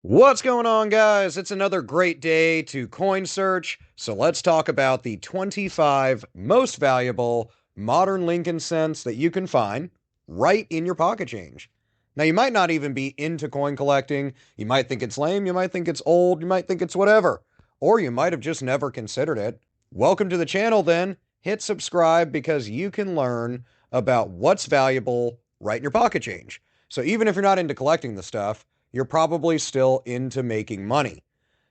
What's going on, guys? It's another great day to coin search. So let's talk about the 25 most valuable modern Lincoln cents that you can find right in your pocket change. Now, you might not even be into coin collecting. You might think it's lame. You might think it's old. You might think it's whatever. Or you might have just never considered it. Welcome to the channel, then. Hit subscribe because you can learn about what's valuable right in your pocket change. So even if you're not into collecting the stuff, you're probably still into making money.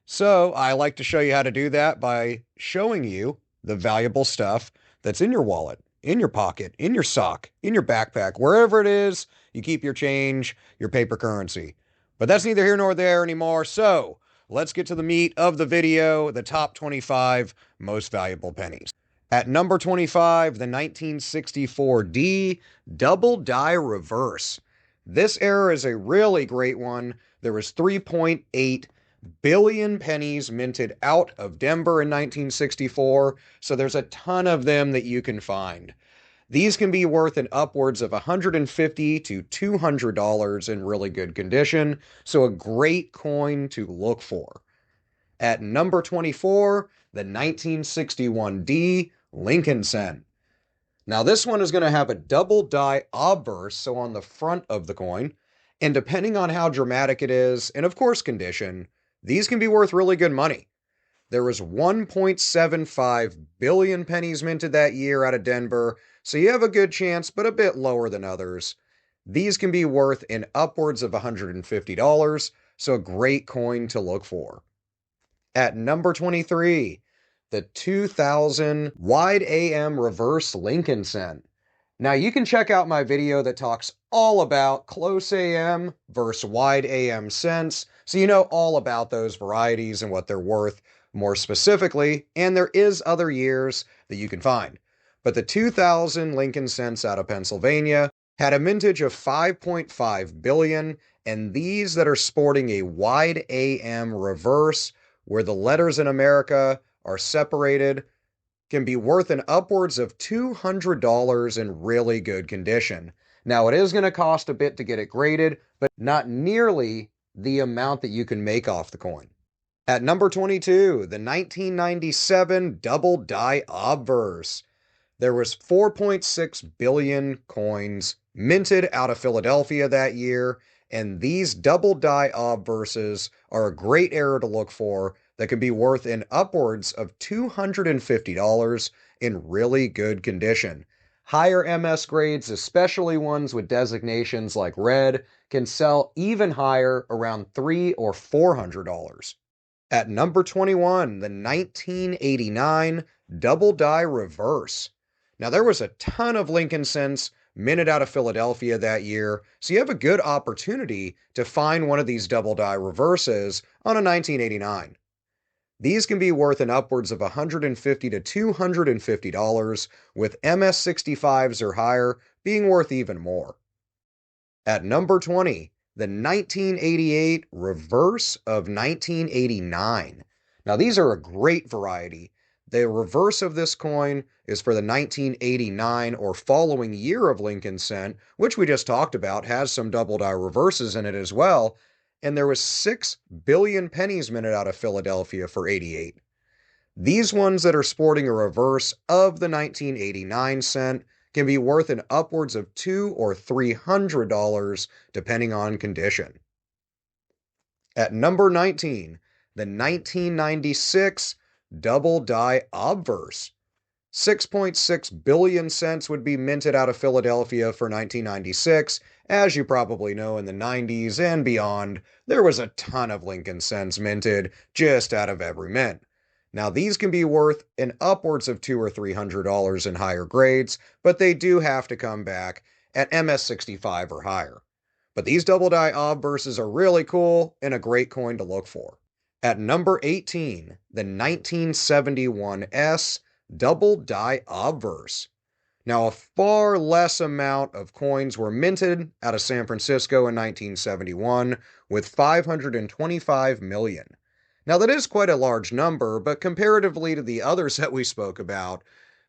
So I like to show you how to do that by showing you the valuable stuff that's in your wallet, in your pocket, in your sock, in your backpack, wherever it is you keep your change, your paper currency. But that's neither here nor there anymore. So let's get to the meat of the video, the top 25 most valuable pennies. At number 25, the 1964 D double die reverse. This error is a really great one. There was 3.8 billion pennies minted out of Denver in 1964, so there's a ton of them that you can find. These can be worth an upwards of $150 to $200 in really good condition, so a great coin to look for. At number 24, the 1961 D Lincoln cent. Now this one is going to have a double die obverse, so on the front of the coin, and depending on how dramatic it is, and of course condition, these can be worth really good money. There was 1.75 billion pennies minted that year out of Denver, so you have a good chance, but a bit lower than others. These can be worth in upwards of $150, so a great coin to look for. At number 23, the 2000 wide AM reverse Lincoln cent. Now you can check out my video that talks all about close AM versus wide AM cents, so you know all about those varieties and what they're worth more specifically, and there is other years that you can find. But the 2000 Lincoln cents out of Pennsylvania had a mintage of 5.5 billion, and these that are sporting a wide AM reverse where the letters in America are separated can be worth an upwards of $200 in really good condition. Now, it is going to cost a bit to get it graded, but not nearly the amount that you can make off the coin. At number 22, the 1997 double die obverse. There was 4.6 billion coins minted out of Philadelphia that year, and these double die obverses are a great error to look for that can be worth in upwards of $250 in really good condition. Higher MS grades, especially ones with designations like red, can sell even higher, around $300 or $400. At number 21, the 1989 double die reverse. Now there was a ton of Lincoln cents minted out of Philadelphia that year, so you have a good opportunity to find one of these double die reverses on a 1989. These can be worth an upwards of $150 to $250, with MS65s or higher being worth even more. At number 20, the 1988 reverse of 1989. Now these are a great variety. The reverse of this coin is for the 1989 or following year of Lincoln cent, which we just talked about, has some double die reverses in it as well, and there was 6 billion pennies minted out of Philadelphia for 88. These ones that are sporting a reverse of the 1989 cent can be worth an upwards of $200 or $300 depending on condition. At number 19, the 1996 double die obverse. 6.6 billion cents would be minted out of Philadelphia for 1996. As you probably know, in the 90s and beyond, there was a ton of Lincoln cents minted just out of every mint. Now, these can be worth an upwards of $200 or $300 in higher grades, but they do have to come back at MS65 or higher. But these double die obverses are really cool and a great coin to look for. At number 18, the 1971 S double die obverse. Now, a far less amount of coins were minted out of San Francisco in 1971, with 525 million. Now, that is quite a large number, but comparatively to the others that we spoke about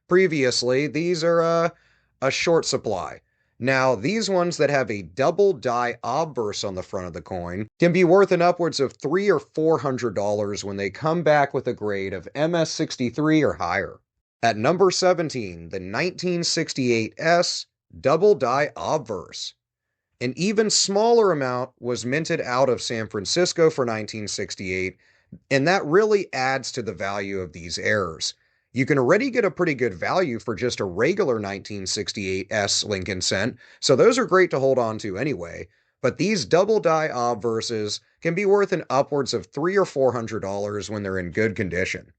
previously, these are a short supply. Now, these ones that have a double die obverse on the front of the coin can be worth an upwards of $300 or $400 when they come back with a grade of MS63 or higher. At number 17, the 1968 double die obverse. An even smaller amount was minted out of San Francisco for 1968, and that really adds to the value of these errors. You can already get a pretty good value for just a regular 1968 Lincoln cent, so those are great to hold on to anyway. But these double die obverses can be worth an upwards of $300 or $400 when they're in good condition.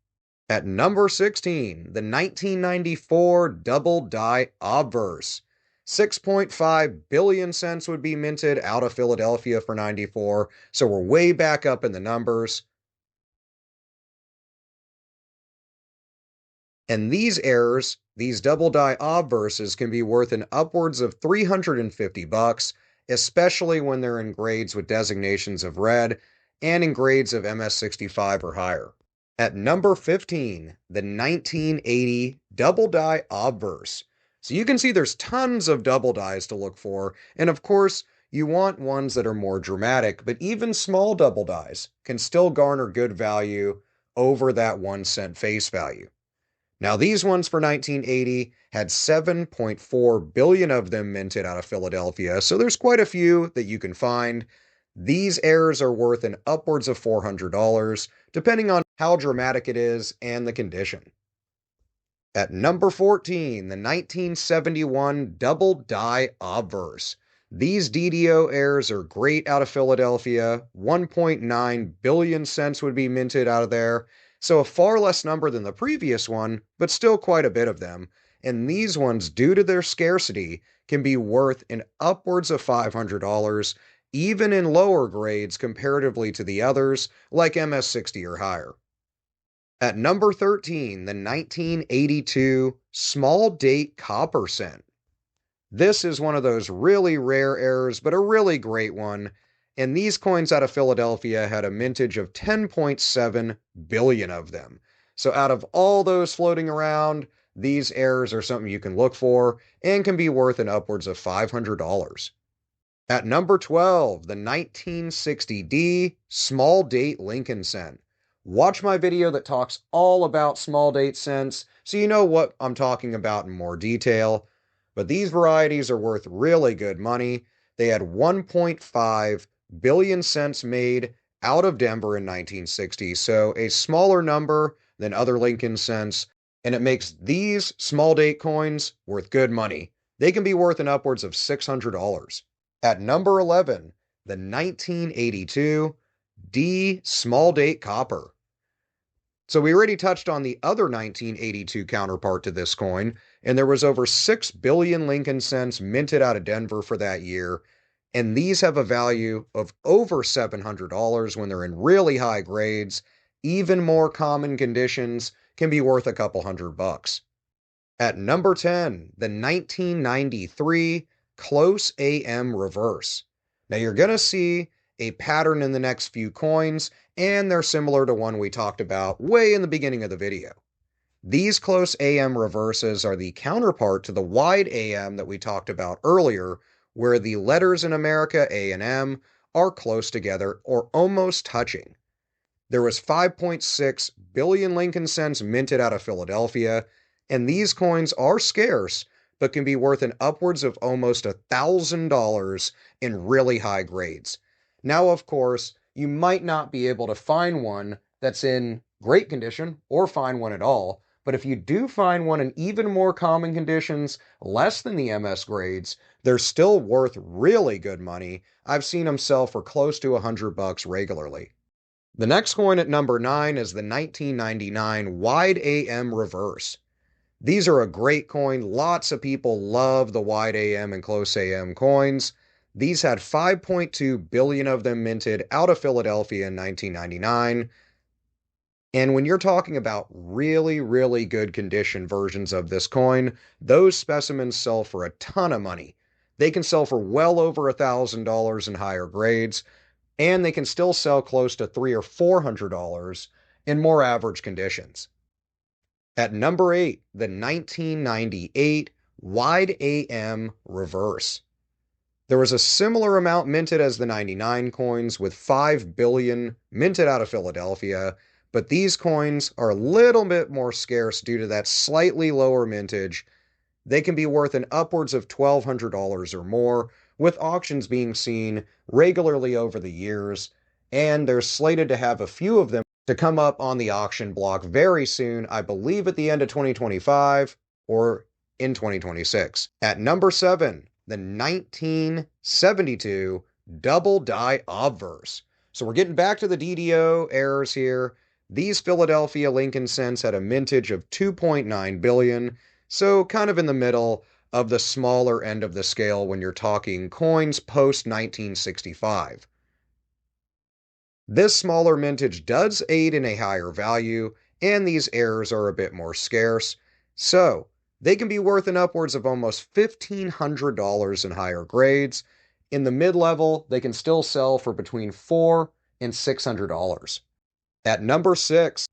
At number 16, the 1994 double die obverse. 6.5 billion cents would be minted out of Philadelphia for 94, so we're way back up in the numbers. And these errors, these double die obverses, can be worth an upwards of $350, especially when they're in grades with designations of red and in grades of MS65 or higher. At number 15, the 1980 double die obverse. So you can see there's tons of double dies to look for, and of course, you want ones that are more dramatic, but even small double dies can still garner good value over that 1 cent face value. Now, these ones for 1980 had 7.4 billion of them minted out of Philadelphia, so there's quite a few that you can find. These errors are worth an upwards of $400, depending on how dramatic it is and the condition. At number 14, the 1971 double die obverse. These DDO errors are great out of Philadelphia. 1.9 billion cents would be minted out of there, so a far less number than the previous one, but still quite a bit of them. And these ones, due to their scarcity, can be worth an upwards of $500, even in lower grades comparatively to the others, like MS60 or higher. At number 13, the 1982 small date copper cent. This is one of those really rare errors, but a really great one. And these coins out of Philadelphia had a mintage of 10.7 billion of them. So out of all those floating around, these errors are something you can look for and can be worth an upwards of $500. At number 12, the 1960D small date Lincoln cent. Watch my video that talks all about small date cents so you know what I'm talking about in more detail. But these varieties are worth really good money. They had 1.5 billion cents made out of Denver in 1960, so a smaller number than other Lincoln cents, and it makes these small date coins worth good money. They can be worth an upwards of $600. At number 11, the 1982 D small date copper. So we already touched on the other 1982 counterpart to this coin, and there was over 6 billion Lincoln cents minted out of Denver for that year, and these have a value of over $700 when they're in really high grades. Even more common conditions can be worth a couple $100. At number 10, the 1993 close AM reverse. Now you're going to see a pattern in the next few coins, and they're similar to one we talked about way in the beginning of the video. These close AM reverses are the counterpart to the wide AM that we talked about earlier, where the letters in America, A and M, are close together or almost touching. There was 5.6 billion Lincoln cents minted out of Philadelphia, and these coins are scarce, but can be worth an upwards of almost $1,000 in really high grades. Now, of course, you might not be able to find one that's in great condition or find one at all, but if you do find one in even more common conditions, less than the MS grades, they're still worth really good money. I've seen them sell for close to $100 regularly. The next coin at number 9 is the 1999 wide AM reverse. These are a great coin. Lots of people love the wide AM and close AM coins. These had 5.2 billion of them minted out of Philadelphia in 1999. And when you're talking about really, really good condition versions of this coin, those specimens sell for a ton of money. They can sell for well over $1,000 in higher grades, and they can still sell close to $300 or $400 in more average conditions. At number 8, the 1998 Wide AM Reverse. There was a similar amount minted as the 99 coins, with 5 billion minted out of Philadelphia, but these coins are a little bit more scarce due to that slightly lower mintage. They can be worth an upwards of $1,200 or more, with auctions being seen regularly over the years, and they're slated to have a few of them to come up on the auction block very soon, I believe at the end of 2025 or in 2026. At number 7, the 1972 double die Obverse. So we're getting back to the DDO errors here. These Philadelphia Lincoln cents had a mintage of 2.9 billion, so kind of in the middle of the smaller end of the scale when you're talking coins post 1965. This smaller mintage does aid in a higher value, and these errors are a bit more scarce, so they can be worth an upwards of almost $1,500 in higher grades. In the mid-level, they can still sell for between $400 and $600. At number 6,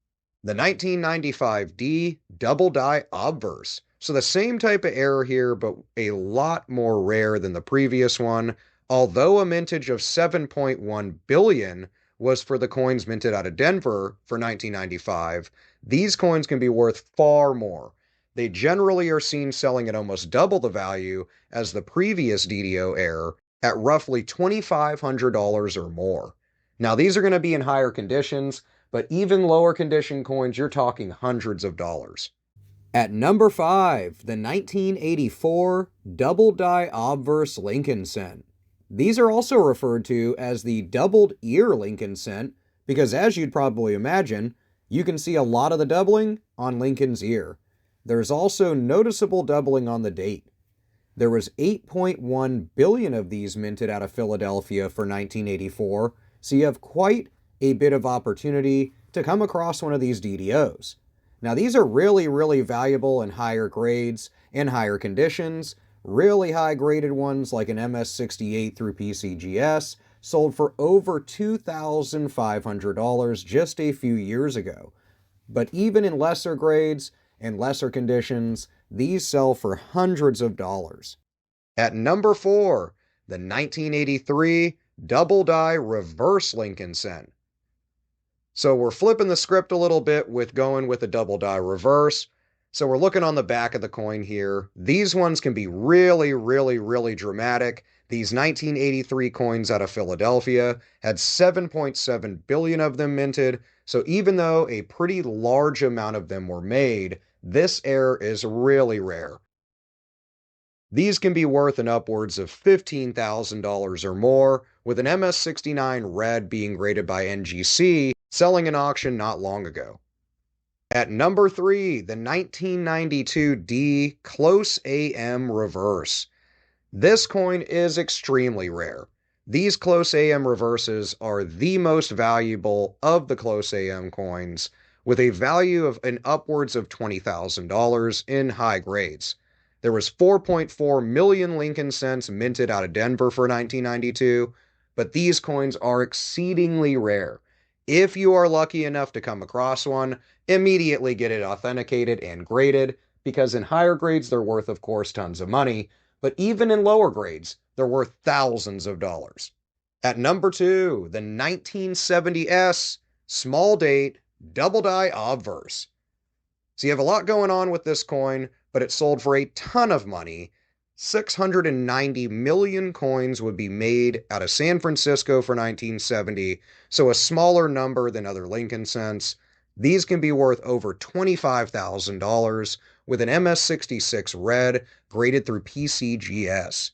the 1995 D double die Obverse. So the same type of error here, but a lot more rare than the previous one. Although a mintage of 7.1 billion was for the coins minted out of Denver for 1995, these coins can be worth far more. They generally are seen selling at almost double the value as the previous DDO error at roughly $2,500 or more. Now these are going to be in higher conditions, but even lower condition coins, you're talking hundreds of dollars. At number 5, the 1984 double die Obverse Lincoln cent. These are also referred to as the doubled ear Lincoln cent because, as you'd probably imagine, you can see a lot of the doubling on Lincoln's ear. There's also noticeable doubling on the date. There was 8.1 billion of these minted out of Philadelphia for 1984, so you have quite a bit of opportunity to come across one of these DDOs. Now these are really, really valuable in higher grades and higher conditions. Really high graded ones like an MS68 through PCGS sold for over $2,500 just a few years ago. But even in lesser grades and lesser conditions, these sell for hundreds of dollars. At number 4, the 1983 double die reverse Lincoln cent. So we're flipping the script a little bit with going with a double die reverse. So we're looking on the back of the coin here. These ones can be really, really, really dramatic. These 1983 coins out of Philadelphia had 7.7 billion of them minted. So even though a pretty large amount of them were made, this error is really rare. These can be worth an upwards of $15,000 or more, with an MS69 RD being graded by NGC selling an auction not long ago. At number 3, the 1992 D Close AM Reverse. This coin is extremely rare. These Close AM reverses are the most valuable of the Close AM coins, with a value of an upwards of $20,000 in high grades. There was 4.4 million Lincoln cents minted out of Denver for 1992, but these coins are exceedingly rare. If you are lucky enough to come across one, immediately get it authenticated and graded, because in higher grades they're worth, of course, tons of money, but even in lower grades, they're worth thousands of dollars. At number 2, the 1970S small date double die Obverse. So you have a lot going on with this coin, but it sold for a ton of money. 690 million coins would be made out of San Francisco for 1970, so a smaller number than other Lincoln cents. These can be worth over $25,000 with an MS66 RD graded through PCGS.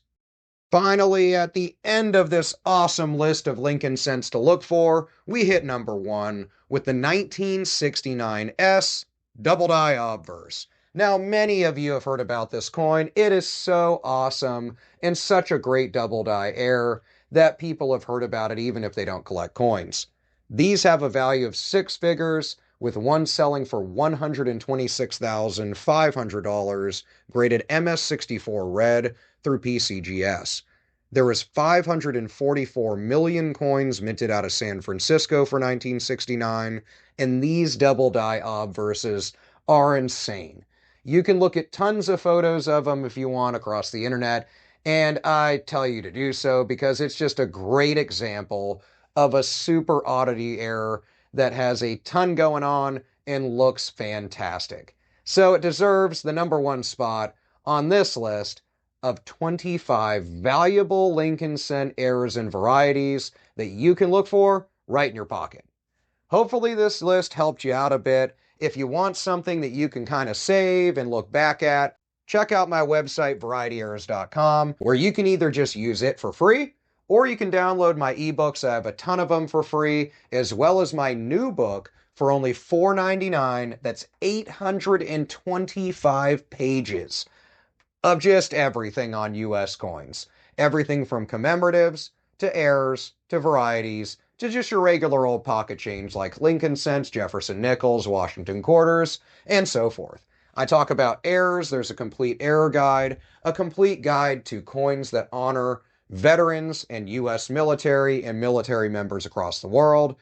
Finally, at the end of this awesome list of Lincoln cents to look for, we hit number 1 with the 1969S double die Obverse. Now, many of you have heard about this coin. It is so awesome and such a great double die error that people have heard about it even if they don't collect coins. These have a value of 6 figures, with one selling for $126,500, graded MS64 RD through PCGS. There was 544 million coins minted out of San Francisco for 1969, and these double die Obverses are insane. You can look at tons of photos of them if you want across the internet, and I tell you to do so because it's just a great example of a super oddity error that has a ton going on and looks fantastic. So it deserves the #1 spot on this list of 25 valuable Lincoln scent errors and varieties that you can look for right in your pocket. Hopefully this list helped you out a bit. If you want something that you can kind of save and look back at, check out my website, varietyerrors.com, where you can either just use it for free, or you can download my ebooks. I have a ton of them for free, as well as my new book for only $4.99. That's 825 pages of just everything on US coins. Everything from commemoratives, to errors, to varieties, to just your regular old pocket change like Lincoln cents, Jefferson nickels, Washington quarters, and so forth. I talk about errors, there's a complete error guide, a complete guide to coins that honor veterans and US military and military members across the world,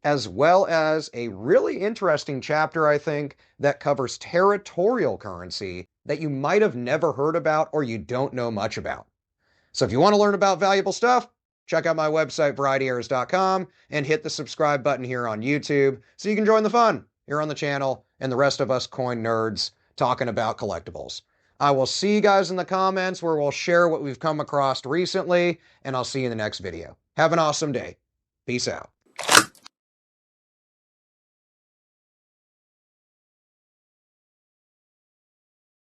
as well as a really interesting chapter, I think, that covers territorial currency that you might have never heard about or you don't know much about. So if you want to learn about valuable stuff, check out my website, varietyerrors.com, and hit the subscribe button here on YouTube so you can join the fun here on the channel and the rest of us coin nerds talking about collectibles. I will see you guys in the comments where we'll share what we've come across recently, and I'll see you in the next video. Have an awesome day. Peace out.